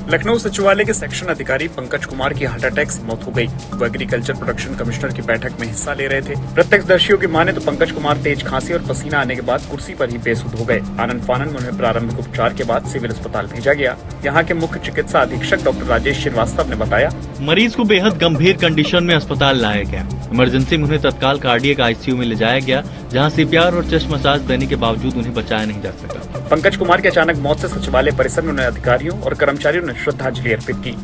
लखनऊ सचिवालय के सेक्शन अधिकारी पंकज कुमार की हार्ट अटैक से मौत हो गई। वो एग्रीकल्चर प्रोडक्शन कमिश्नर की बैठक में हिस्सा ले रहे थे। प्रत्यक्षदर्शियों की माने तो पंकज कुमार तेज खांसी और पसीना आने के बाद कुर्सी पर ही बेसुध हो गए। आनन फानन में उन्हें प्रारंभिक उपचार के बाद सिविल अस्पताल भेजा गया। यहाँ के मुख्य चिकित्सा अधीक्षक डॉक्टर राजेश श्रीवास्तव ने बताया, मरीज को बेहद गंभीर कंडीशन में अस्पताल लाया गया। इमरजेंसी में उन्हें तत्काल कार्डियक आईसीयू में ले जाया गया, जहां सीपीआर और चेस्ट मसाज देने के बावजूद उन्हें बचाया नहीं जा सका। पंकज कुमार की अचानक मौत से सचिवालय परिसर में उन्हें अधिकारियों और कर्मचारियों ने श्रद्धांजलि अर्पित की।